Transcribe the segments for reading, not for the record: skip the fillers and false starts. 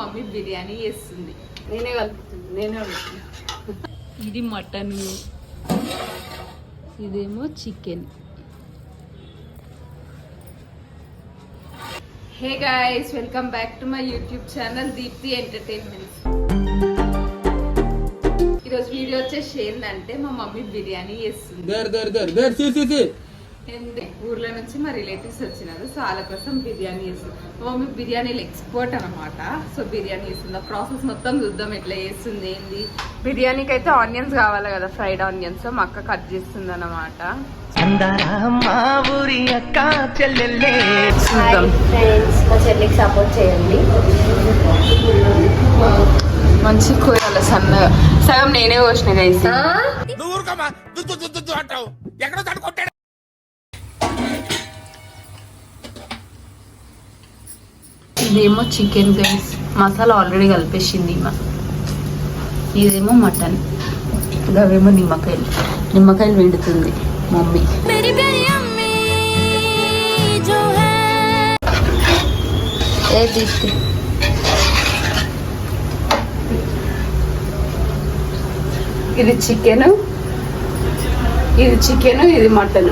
Mummy biryani చేస్తుంది. నేనే కలుపుతుంది, నేనే వండుతున్నా. ఇది మటన్, ఇదేమో chicken. Hey guys, welcome back to my YouTube channel Deepthi entertainments. ఈరోజు వీడియో వచ్చేసి ఏంటంటే మా మమ్మీ బిర్యానీ చేస్తుంది. ఊర్లో నుంచి మా రిలేటివ్స్ వచ్చినారు, సో వాళ్ళ కోసం బిర్యానీ చేస్తుంది. మా మమ్మీ బిర్యానీలు ఎక్స్పర్ట్ అనమాట. సో బిర్యానీ చేస్తుంది. ఆ ప్రాసెస్ మొత్తం చూద్దాం ఎట్లా చేస్తుంది ఏంది. బిర్యానీకి అయితే ఆనియన్స్ కావాలి కదా, ఫ్రైడ్ ఆనియన్స్. మా అక్క కట్ చేస్తుంది అనమాట. సపోర్ట్ చేయండి. మంచి కోయాలి సన్నగా. సగం నేనే కోసిన గైస్. ఇదేమో చికెన్ గైస్, మసాలా ఆల్రెడీ కలిపేసింది. ఇదేమో మటన్, అవేమో నిమ్మకాయలు వండుతుంది మమ్మీ. ఇది చికెన్, ఇది మటన్.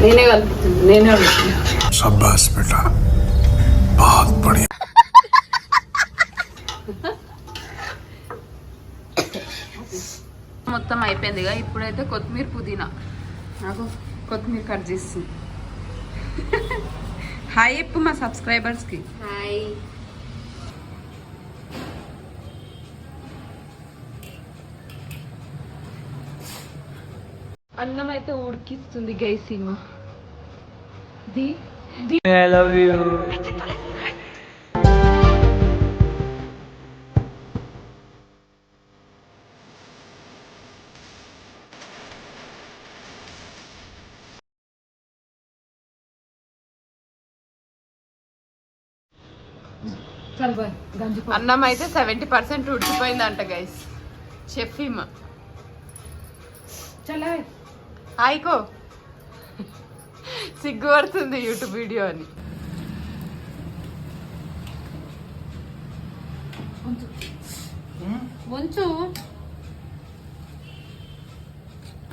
నేనే కలుపుతుంది, నేనే వండుతున్నా. మొత్తం అయిపోయిందిగా. ఇప్పుడైతే కొత్తిమీర, పుదీనా. నాకు కొత్తిమీర కట్ చేస్తుంది. హాయ్ చెప్పు మా సబ్స్క్రైబర్స్ కి. హాయ్. అన్నం అయితే ఉడికిస్తుంది గైసింగ్. I love you. అన్నం అయితే 70% ఉడికిపోయిందంట గైస్. చెఫీమ్ హాయ్కో సిగ్గుపడుతుంది యూట్యూబ్ వీడియో అని. వంచు.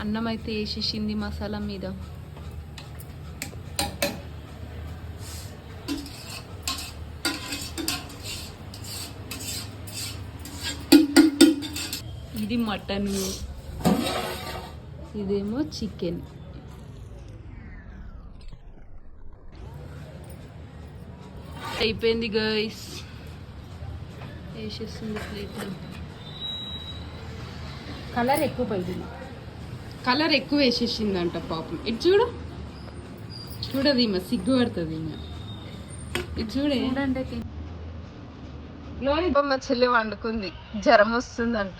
అన్నం అయితే వేసేసింది మసాలా మీద. ఇది మటన్, ఇదేమో చికెన్. అయిపోయింది గైస్, వేసేస్తుంది ప్లేట్లో. కలర్ ఎక్కువ పోయింది, కలర్ ఎక్కువ వేసేసిందంట పాపం. ఇటు చూడదు ఈమె, సిగ్గుపడుతుంది ఈమె. ఇటు చూడండి. మా చెల్లి వండుకుంది, జ్వరం వస్తుందంట.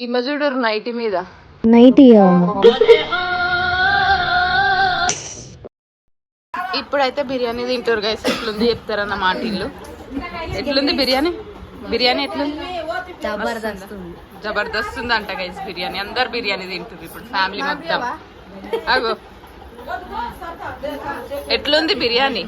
ఈమె చూడరు నైటీ మీద. ఇప్పుడైతే బిర్యానీ తింటారు గైస్. ఎట్లుంది చెప్తారన్నమాట ఇల్లు. ఎట్లుంది బిర్యానీ? బిర్యానీ ఎట్లుంది? జబర్దస్త్ ఉంది అంట గైస్ బిర్యానీ. అందరు బిర్యానీ తింటారు ఇప్పుడు, ఫ్యామిలీ మొత్తం. అగో ఎట్లుంది బిర్యానీ?